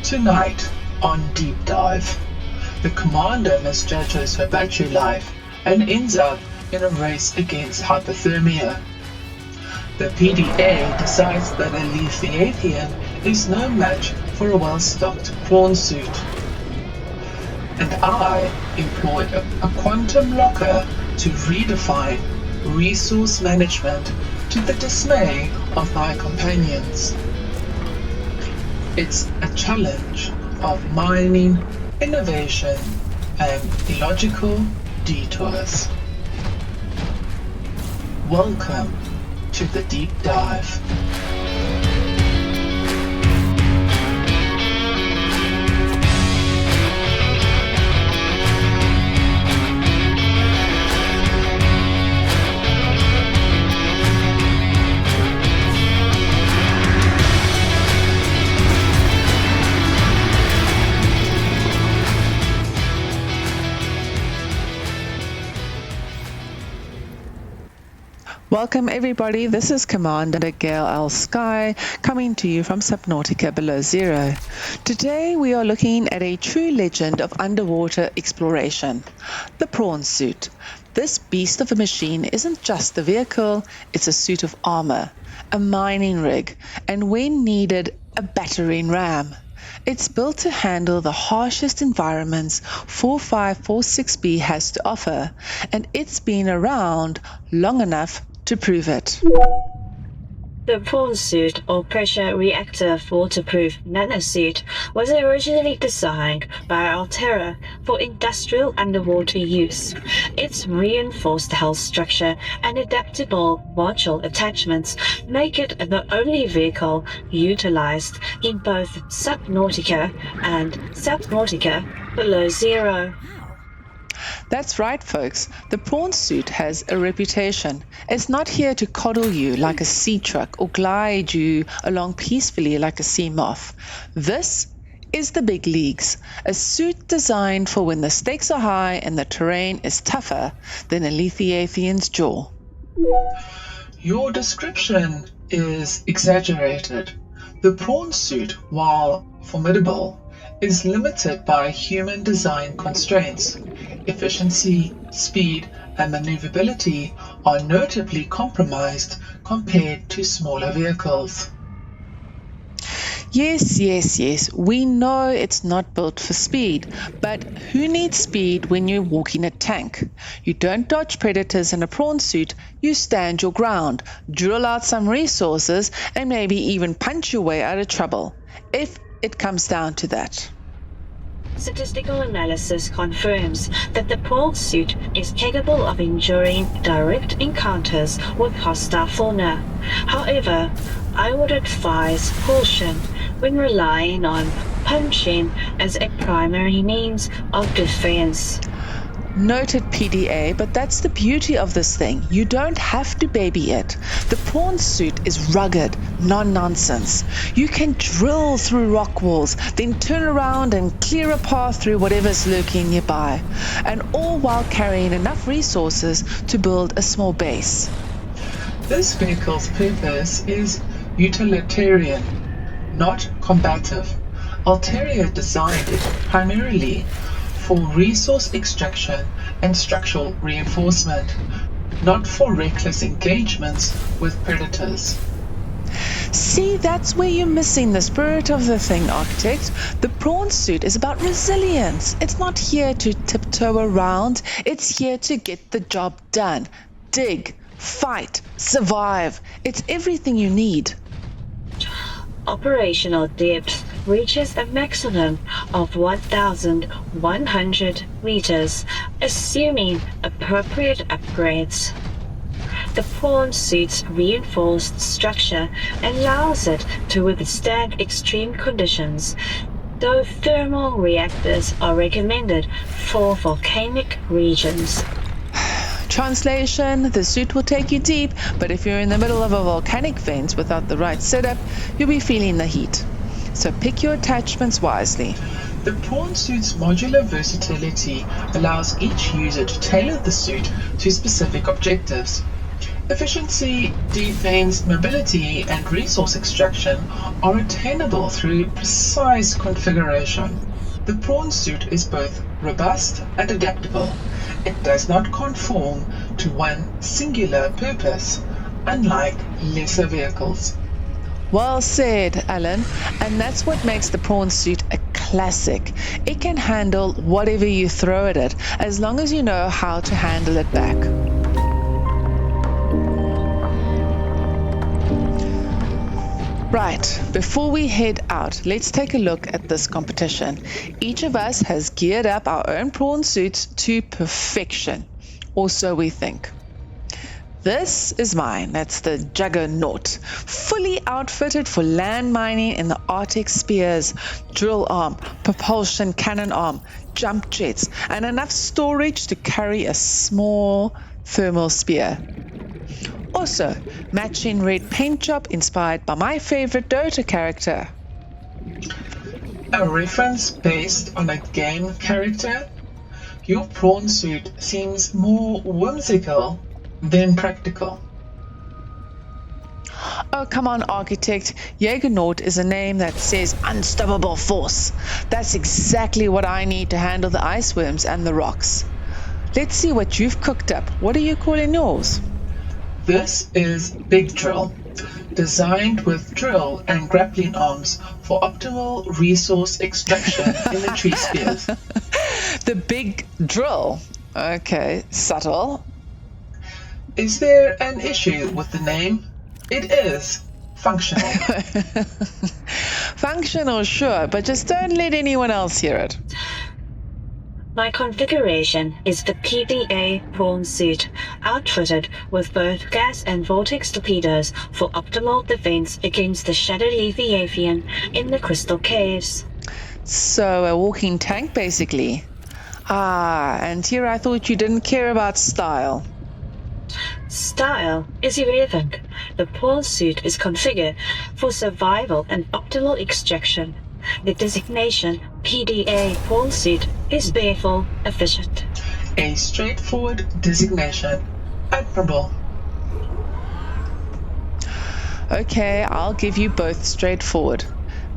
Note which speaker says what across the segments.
Speaker 1: Tonight on Deep Dive, the commander misjudges her battery life and ends up in a race against hypothermia. The PDA decides that a Leviathan is no match for a well-stocked Prawn Suit. And I employ a quantum locker to redefine resource management to the dismay of my companions. It's a challenge of mining, innovation, and illogical detours. Welcome to the Deep Dive.
Speaker 2: Welcome everybody, this is Commander Gail L. Sky coming to you from Subnautica Below Zero. Today we are looking at a true legend of underwater exploration, the Prawn Suit. This beast of a machine isn't just a vehicle, it's a suit of armor, a mining rig, and when needed, a battering ram. It's built to handle the harshest environments 4546b has to offer, and it's been around long enough to prove it.
Speaker 3: The Prawn Suit, or Pressure Reactive Waterproof Nanosuit, was originally designed by Altera for industrial underwater use. Its reinforced hull structure and adaptable module attachments make it the only vehicle utilized in both Subnautica and Subnautica Below Zero.
Speaker 2: That's right, folks. The Prawn Suit has a reputation. It's not here to coddle you like a Seatruck or glide you along peacefully like a sea moth. This is the big leagues, a suit designed for when the stakes are high and the terrain is tougher than a Leviathan's jaw.
Speaker 1: Your description is exaggerated. The Prawn Suit, while formidable, is limited by human design constraints. Efficiency, speed, and maneuverability are notably compromised compared to smaller vehicles.
Speaker 2: Yes. We know it's not built for speed, but who needs speed when you're walking a tank? You don't dodge predators in a prawn suit, you stand your ground, drill out some resources, and maybe even punch your way out of trouble, if it comes down to that.
Speaker 3: Statistical analysis confirms that the Prawn Suit is capable of enduring direct encounters with hostile fauna. However, I would advise caution when relying on punching as a primary means of defense.
Speaker 2: Noted, PDA, but that's the beauty of this thing. You don't have to baby it. The Prawn Suit is rugged, non-nonsense. You can drill through rock walls, then turn around and clear a path through whatever's lurking nearby, and all while carrying enough resources to build a small base.
Speaker 1: This vehicle's purpose is utilitarian, not combative. Altera designed it primarily for resource extraction and structural reinforcement, not for reckless engagements with predators.
Speaker 2: See, that's where you're missing the spirit of the thing, Arctic. The Prawn Suit is about resilience. It's not here to tiptoe around. It's here to get the job done. Dig, fight, survive. It's everything you need.
Speaker 3: Operational depth reaches a maximum of 1,100 meters, assuming appropriate upgrades. The Prawn Suit's reinforced structure allows it to withstand extreme conditions, though thermal reactors are recommended for volcanic regions.
Speaker 2: Translation, the suit will take you deep, but if you're in the middle of a volcanic vent without the right setup, you'll be feeling the heat. So pick your attachments wisely.
Speaker 1: The Prawn Suit's modular versatility allows each user to tailor the suit to specific objectives. Efficiency, defense, mobility, and resource extraction are attainable through precise configuration. The prawn suit is both robust and adaptable. It does not conform to one singular purpose, unlike lesser vehicles.
Speaker 2: Well said, Alan. And that's what makes the prawn suit a classic. It can handle whatever you throw at it, as long as you know how to handle it back. Right, before we head out, let's take a look at this competition. Each of us has geared up our own prawn suits to perfection, or so we think. This is mine, that's the Juggernaut, fully outfitted for land mining in the Arctic Spires, drill arm, propulsion cannon arm, jump jets, and enough storage to carry a small thermal spear. Also, matching red paint job inspired by my favorite Dota character.
Speaker 1: A reference based on a game character? Your prawn suit seems more whimsical than practical.
Speaker 2: Oh, come on, architect. Juggernaut is a name that says unstoppable force. That's exactly what I need to handle the ice worms and the rocks. Let's see what you've cooked up. What are you calling yours?
Speaker 1: This is Big Drill, designed with drill and grappling arms for optimal resource extraction in the Tree Spires.
Speaker 2: The Big Drill. Okay, subtle.
Speaker 1: Is there an issue with the name? It is functional.
Speaker 2: Functional, sure, but just don't let anyone else hear it.
Speaker 3: My configuration is the PDA prawn suit, outfitted with both gas and vortex torpedoes for optimal defense against the Shadow Leviathan in the crystal caves.
Speaker 2: So, a walking tank, basically. Ah, and here I thought you didn't care about style.
Speaker 3: Style is irrelevant. The prawn suit is configured for survival and optimal extraction. The designation PDA prawn suit is therefore efficient.
Speaker 1: A straightforward designation. Admirable.
Speaker 2: Okay, I'll give you both straightforward.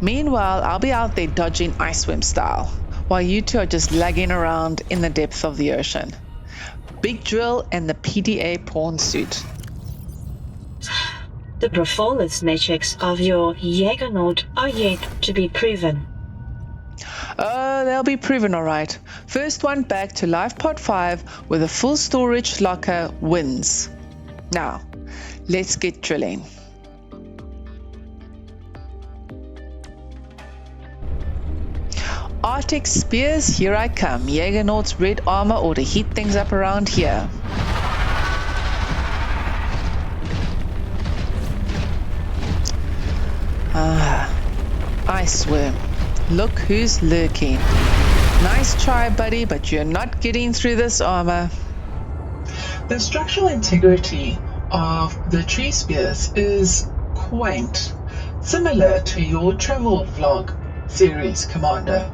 Speaker 2: Meanwhile, I'll be out there dodging ice worm style, while you two are just lagging around in the depths of the ocean. Big Drill and the PDA prawn suit.
Speaker 3: The performance metrics of your Juggernaut are yet to be proven.
Speaker 2: Oh, they'll be proven all right. First one back to Life Pod 5 with a full storage locker wins. Now, let's get drilling. Arctic Spires, here I come. Juggernaut's red armor or to heat things up around here. Ah, ice worm. Look who's lurking. Nice try, buddy, but you're not getting through this armor.
Speaker 1: The structural integrity of the Tree Spires is quaint, similar to your travel vlog series, Commander.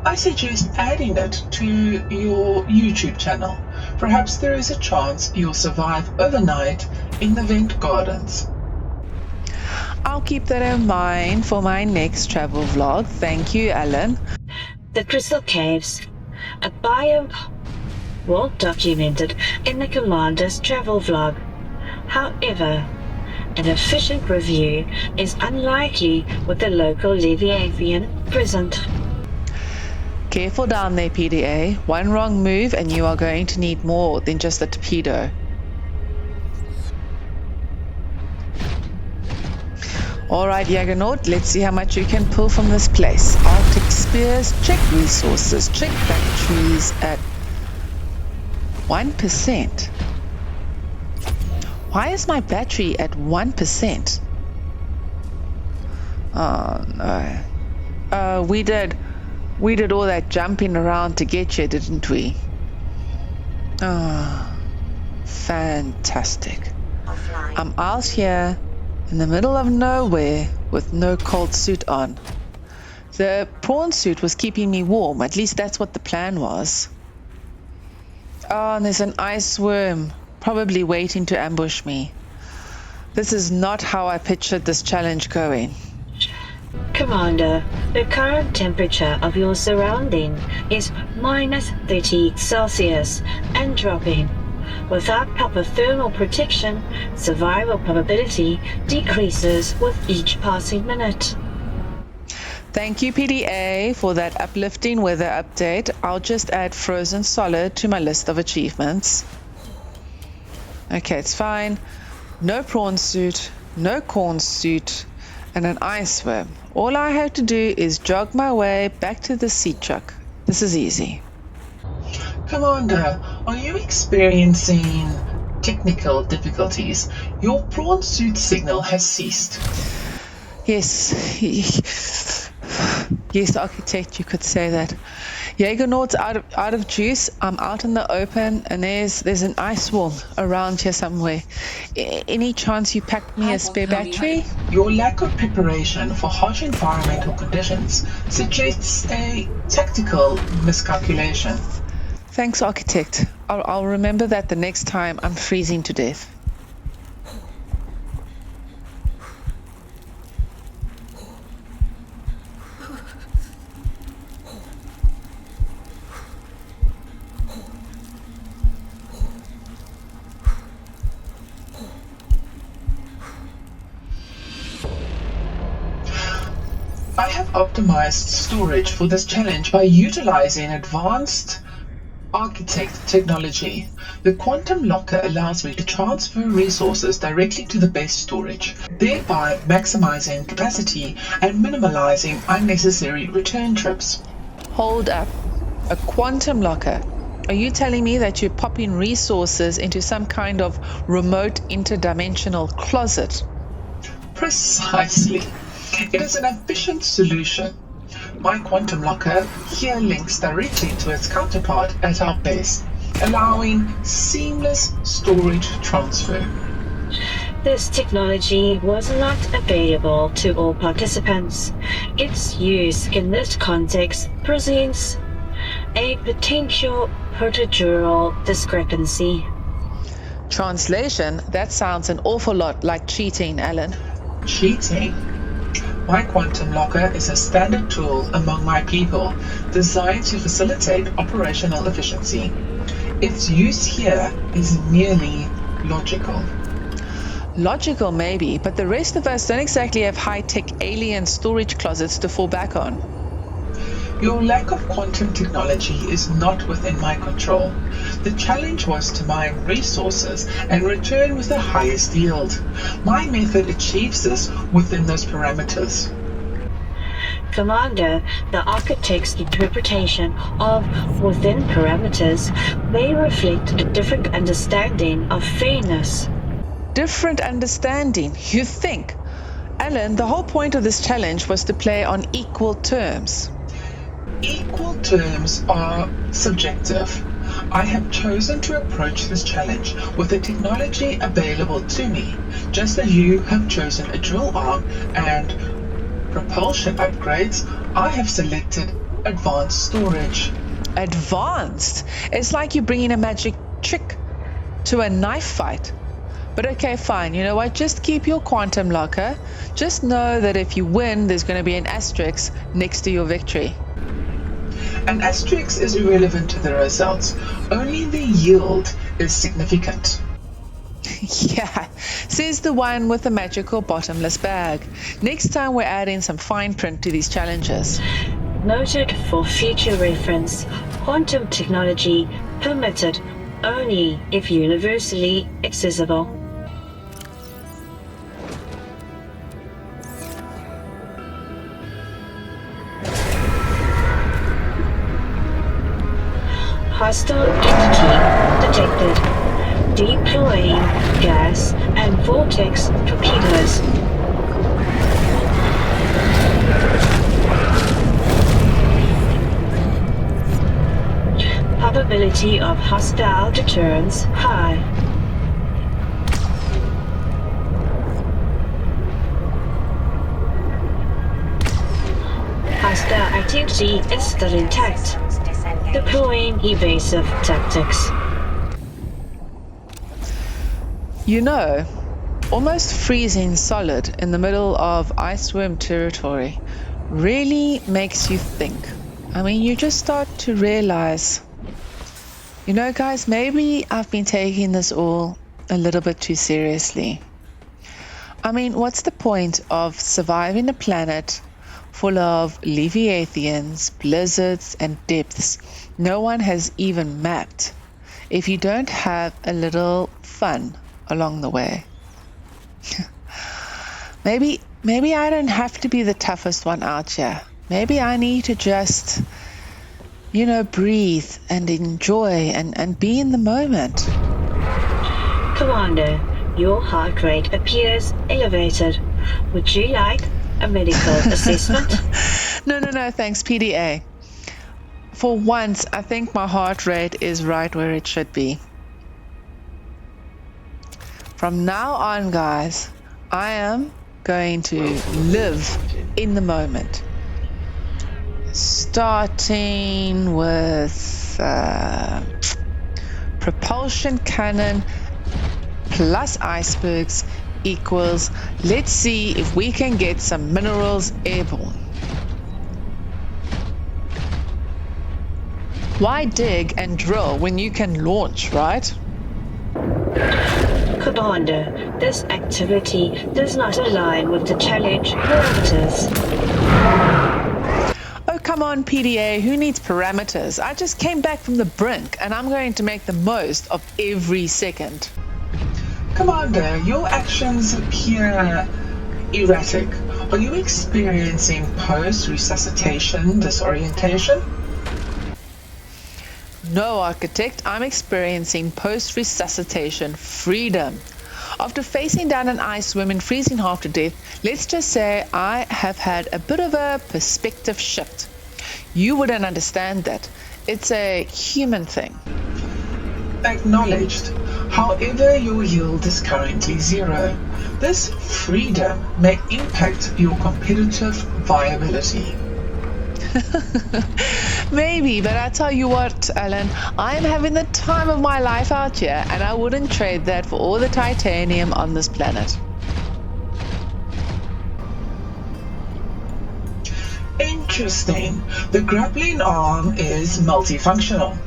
Speaker 1: I suggest adding it to your YouTube channel. Perhaps there is a chance you'll survive overnight in the vent gardens.
Speaker 2: I'll keep that in mind for my next travel vlog. Thank you, Alan.
Speaker 3: The Crystal Caves, a biome well documented in the Commander's travel vlog. However, an efficient review is unlikely with the local Leviathan present.
Speaker 2: Careful down there, PDA. One wrong move and you are going to need more than just a torpedo. Alright, Juggernaut, let's see how much you can pull from this place. Arctic Spires, check resources, check batteries at 1%. Why is my battery at 1%? Oh no. We did all that jumping around to get you, didn't we? Oh, fantastic. I'm out here in the middle of nowhere with no cold suit on. The prawn suit was keeping me warm, at least that's what the plan was. Oh, and there's an ice worm, probably waiting to ambush me. This is not how I pictured this challenge going.
Speaker 3: Commander, the current temperature of your surrounding is -30 Celsius and dropping. Without proper thermal protection, survival probability decreases with each passing minute.
Speaker 2: Thank you, PDA, for that uplifting weather update. I'll just add frozen solid to my list of achievements. Okay, it's fine. No prawn suit, no corn suit, and an ice worm. All I have to do is jog my way back to the Seatruck. This is easy.
Speaker 1: Commander, are you experiencing technical difficulties? Your prawn suit signal has ceased.
Speaker 2: Yes. Yes, Architect, you could say that. Jaegernaut's out of juice. I'm out in the open, and there's an ice wall around here somewhere. Any chance you packed me a spare battery?
Speaker 1: Your lack of preparation for harsh environmental conditions suggests a tactical miscalculation.
Speaker 2: Thanks, Architect. I'll remember that the next time I'm freezing to death.
Speaker 1: I have optimized storage for this challenge by utilizing advanced Arctic technology. The quantum locker allows me to transfer resources directly to the base storage, thereby maximizing capacity and minimalizing unnecessary return trips.
Speaker 2: Hold up. A quantum locker? Are you telling me that you're popping resources into some kind of remote interdimensional closet?
Speaker 1: Precisely. It is an efficient solution. My quantum locker here links directly to its counterpart at our base, allowing seamless storage transfer.
Speaker 3: This technology was not available to all participants. Its use in this context presents a potential procedural discrepancy.
Speaker 2: Translation? That sounds an awful lot like cheating, Alan.
Speaker 1: Cheating? My quantum locker is a standard tool among my people, designed to facilitate operational efficiency. Its use here is merely logical.
Speaker 2: Logical, maybe, but the rest of us don't exactly have high-tech alien storage closets to fall back on.
Speaker 1: Your lack of quantum technology is not within my control. The challenge was to mine resources and return with the highest yield. My method achieves this within those parameters.
Speaker 3: Commander, the architect's interpretation of within parameters may reflect a different understanding of fairness.
Speaker 2: Different understanding, you think? Alan, the whole point of this challenge was to play on equal terms.
Speaker 1: Equal terms are subjective. I have chosen to approach this challenge with the technology available to me, just as you have chosen a drill arm and propulsion upgrades. I have selected advanced storage.
Speaker 2: Advanced? It's like you're bringing a magic trick to a knife fight. But okay, fine. You know what? Just keep your quantum locker. Just know that if you win, there's going to be an asterisk next to your victory.
Speaker 1: An asterisk is irrelevant to the results. Only the yield is significant.
Speaker 2: Yeah, says the one with the magical bottomless bag. Next time we're adding some fine print to these challenges.
Speaker 3: Noted for future reference, quantum technology permitted only if universally accessible. Hostile entity detected. Deploying gas and vortex torpedoes. Probability of hostile deterrence high. Hostile activity is still intact. Deploying evasive tactics.
Speaker 2: You know, almost freezing solid in the middle of iceworm territory really makes you think. I mean, you just start to realize, you know, guys, maybe I've been taking this all a little bit too seriously. I mean, what's the point of surviving a planet full of leviathans, blizzards, and depths no one has even mapped if you don't have a little fun along the way? Maybe I don't have to be the toughest one out here. Maybe I need to just, you know, breathe and enjoy and be in the moment.
Speaker 3: Commander, your heart rate appears elevated. Would you like a medical assessment?
Speaker 2: No, thanks, PDA. For once, I think my heart rate is right where it should be. From now on, guys, I am going to live in the moment. Starting with propulsion cannon plus icebergs equals, let's see if we can get some minerals airborne. Why dig and drill when you can launch, right?
Speaker 3: Commander, this activity does not align with the challenge parameters.
Speaker 2: Oh, come on, PDA, who needs parameters? I just came back from the brink and I'm going to make the most of every second.
Speaker 1: Commander, your actions appear erratic. Are you experiencing post-resuscitation disorientation?
Speaker 2: No, Architect, I'm experiencing post-resuscitation freedom. After facing down an iceworm and freezing half to death, let's just say I have had a bit of a perspective shift. You wouldn't understand that. It's a human thing.
Speaker 1: Acknowledged. However, your yield is currently 0. This freedom may impact your competitive viability.
Speaker 2: Maybe, but I tell you what, Alan, I'm having the time of my life out here, and I wouldn't trade that for all the titanium on this planet.
Speaker 1: Interesting. The grappling arm is multifunctional.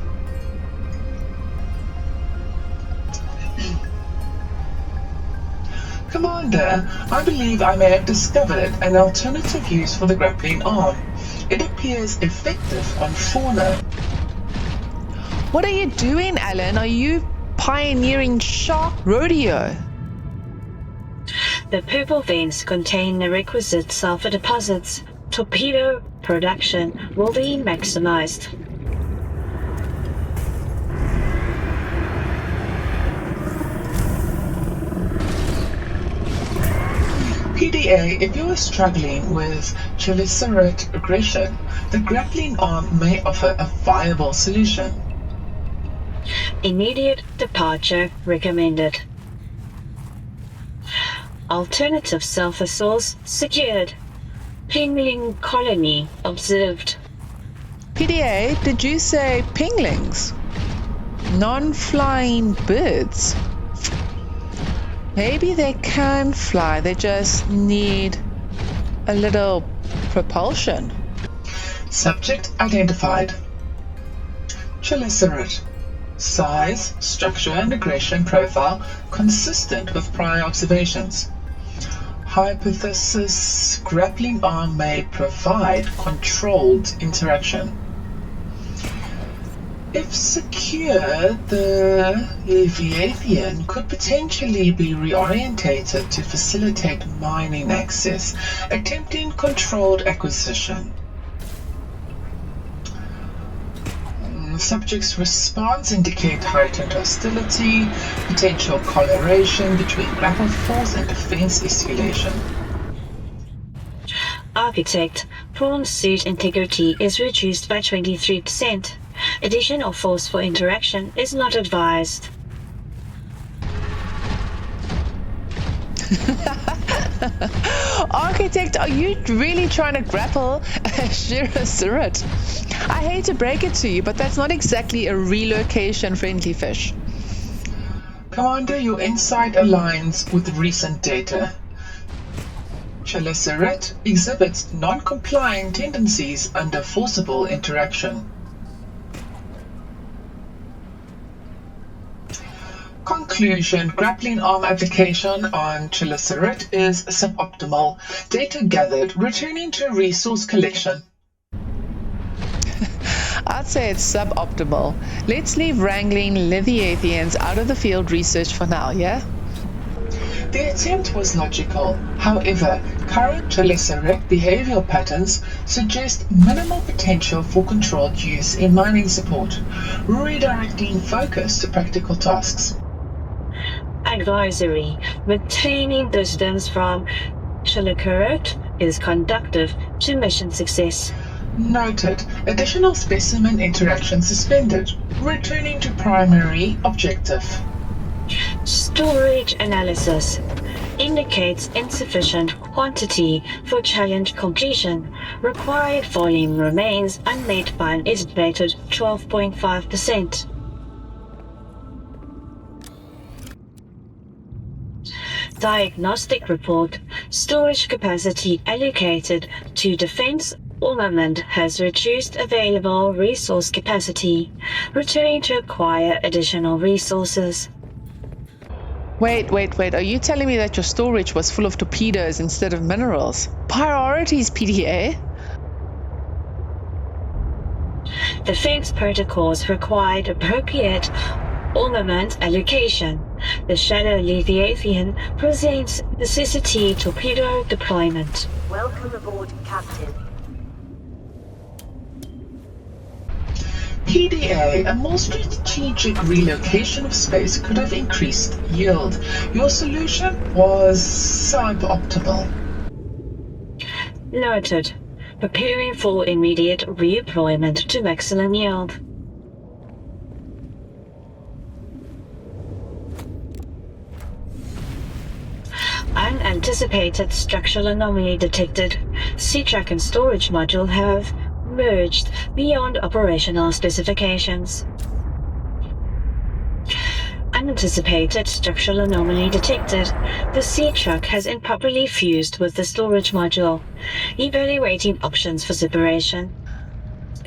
Speaker 1: Commander, I believe I may have discovered an alternative use for the grappling arm. It appears effective on fauna.
Speaker 2: What are you doing, Alan? Are you pioneering shark rodeo?
Speaker 3: The purple veins contain the requisite sulfur deposits. Torpedo production will be maximized.
Speaker 1: PDA, if you are struggling with chelicerative aggression, the grappling arm may offer a viable solution.
Speaker 3: Immediate departure recommended. Alternative sulfur source secured. Pengwin colony observed.
Speaker 2: PDA, did you say penguins? Non-flying birds? Maybe they can fly, they just need a little propulsion.
Speaker 1: Subject identified. Chelicerative. Size, structure and aggression profile consistent with prior observations. Hypothesis: grappling arm may provide controlled interaction. If secure, the Leviathan could potentially be reorientated to facilitate mining access, attempting controlled acquisition. Subject's response indicate heightened hostility, potential correlation between grapple force and defense escalation.
Speaker 3: Architect, Prawn Suit integrity is reduced by 23%. Additional force for interaction is not advised.
Speaker 2: Architect, are you really trying to grapple a Shirasurat? I hate to break it to you, but that's not exactly a relocation-friendly fish.
Speaker 1: Commander, your insight aligns with recent data. Chelicerath exhibits non-compliant tendencies under forcible interaction. Conclusion: grappling arm application on Chelicerath is suboptimal. Data gathered returning to resource collection.
Speaker 2: I'd say it's suboptimal. Let's leave wrangling Leviathans out of the field research for now, yeah?
Speaker 1: The attempt was logical. However, current Chelicerath behavioral patterns suggest minimal potential for controlled use in mining support, redirecting focus to practical tasks.
Speaker 3: Advisory: maintaining distance from Chelicerath is conducive to mission success.
Speaker 1: Noted. Additional specimen interaction suspended. Returning to primary objective.
Speaker 3: Storage analysis indicates insufficient quantity for challenge completion. Required volume remains unmet by an estimated 12.5%. Diagnostic report: storage capacity allocated to defense armament has reduced available resource capacity. Returning to acquire additional resources.
Speaker 2: Wait, are you telling me that your storage was full of torpedoes instead of minerals? Priorities, PDA!
Speaker 3: Defense protocols required appropriate armament allocation. The Shadow Leviathan presents necessity torpedo deployment.
Speaker 4: Welcome aboard, Captain.
Speaker 1: PDA, a more strategic relocation of space could have increased yield. Your solution was suboptimal.
Speaker 3: Noted. Preparing for immediate redeployment to maximum yield. Unanticipated structural anomaly detected. Seatruck and storage module have merged beyond operational specifications. Unanticipated structural anomaly detected. The Seatruck has improperly fused with the storage module. Evaluating options for separation.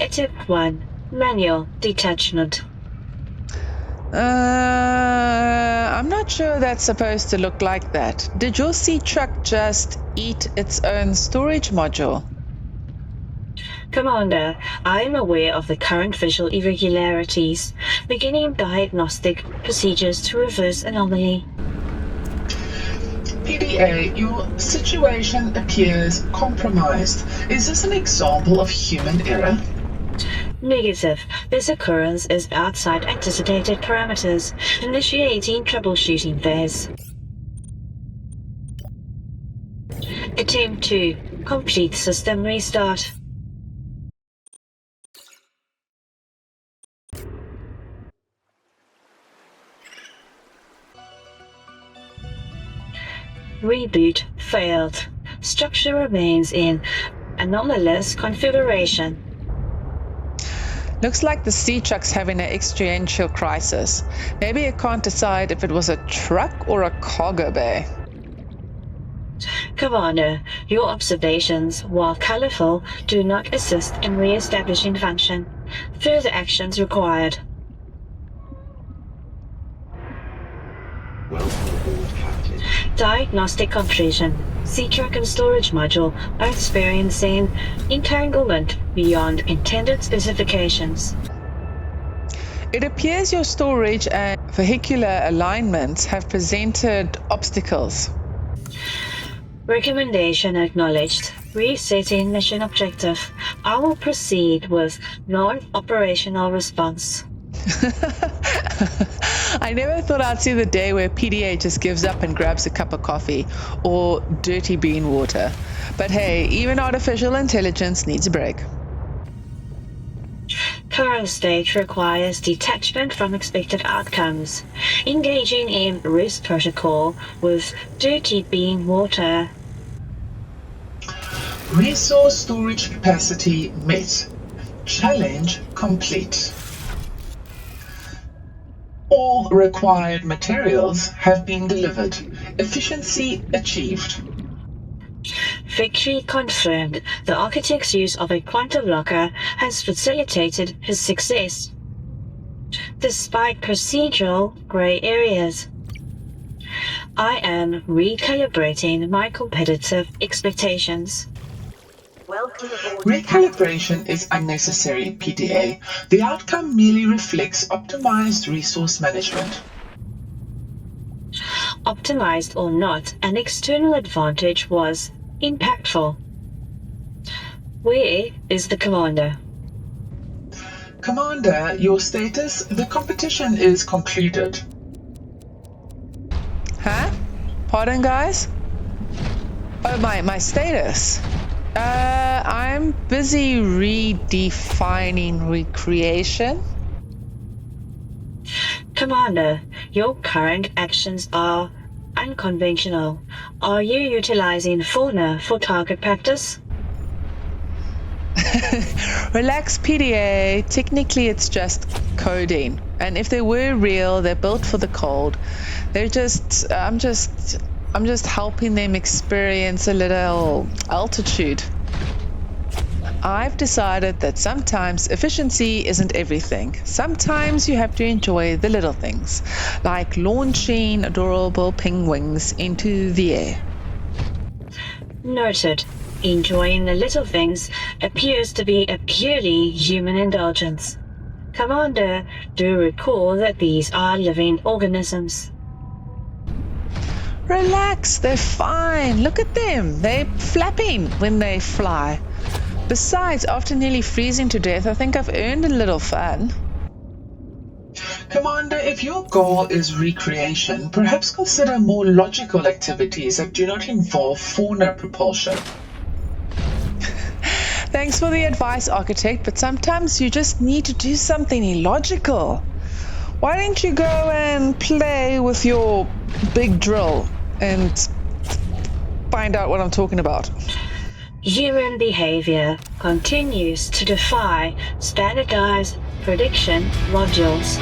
Speaker 3: Attempt 1. Manual detachment.
Speaker 2: I'm not sure that's supposed to look like that. Did your Seatruck just eat its own storage module?
Speaker 3: Commander, I am aware of the current visual irregularities. Beginning diagnostic procedures to reverse anomaly.
Speaker 1: PDA, your situation appears compromised. Is this an example of human error?
Speaker 3: Negative. This occurrence is outside anticipated parameters. Initiating troubleshooting phase. Attempt 2. Complete system restart. Reboot failed. Structure remains in anomalous configuration.
Speaker 2: Looks like the Seatruck's having an existential crisis. Maybe it can't decide if it was a truck or a cargo bay.
Speaker 3: Commander, your observations, while colorful, do not assist in re-establishing function. Further actions required.
Speaker 5: Welcome aboard, Captain.
Speaker 3: Diagnostic completion. Seatruck and storage module are experiencing entanglement beyond intended specifications.
Speaker 2: It appears your storage and vehicular alignments have presented obstacles.
Speaker 3: Recommendation acknowledged. Resetting mission objective. I will proceed with non-operational response.
Speaker 2: I never thought I'd see the day where PDA just gives up and grabs a cup of coffee or dirty bean water. But hey, even artificial intelligence needs a break.
Speaker 3: Current state requires detachment from expected outcomes. Engaging in risk protocol with dirty bean water.
Speaker 1: Resource storage capacity met. Challenge complete. All required materials have been delivered. Efficiency achieved.
Speaker 3: Victory confirmed. The architect's use of a quantum locker has facilitated his success, despite procedural grey areas. I am recalibrating my competitive expectations.
Speaker 4: Welcome aboard,
Speaker 1: Recalibration is unnecessary, PDA. The outcome merely reflects optimized resource management.
Speaker 3: Optimized or not, an external advantage was impactful. Where is the commander?
Speaker 1: Commander, your status? The competition is concluded.
Speaker 2: Huh? Pardon, guys? Oh, my status. I'm busy redefining recreation.
Speaker 3: Commander, your current actions are unconventional. Are you utilizing fauna for target practice?
Speaker 2: Relax, PDA. Technically, it's just coding. And if they were real, they're built for the cold. I'm just helping them experience a little altitude. I've decided that sometimes efficiency isn't everything. Sometimes you have to enjoy the little things, like launching adorable penguins into the air.
Speaker 3: Noted. Enjoying the little things appears to be a purely human indulgence. Commander, do recall that these are living organisms.
Speaker 2: Relax, they're fine. Look at them. They're flapping when they fly. Besides, after nearly freezing to death, I think I've earned a little fun.
Speaker 1: Commander, if your goal is recreation, perhaps consider more logical activities that do not involve fauna propulsion.
Speaker 2: Thanks for the advice, Architect, but sometimes you just need to do something illogical. Why don't you go and play with your big drill and find out what I'm talking about?
Speaker 3: Human behavior continues to defy standardized prediction modules.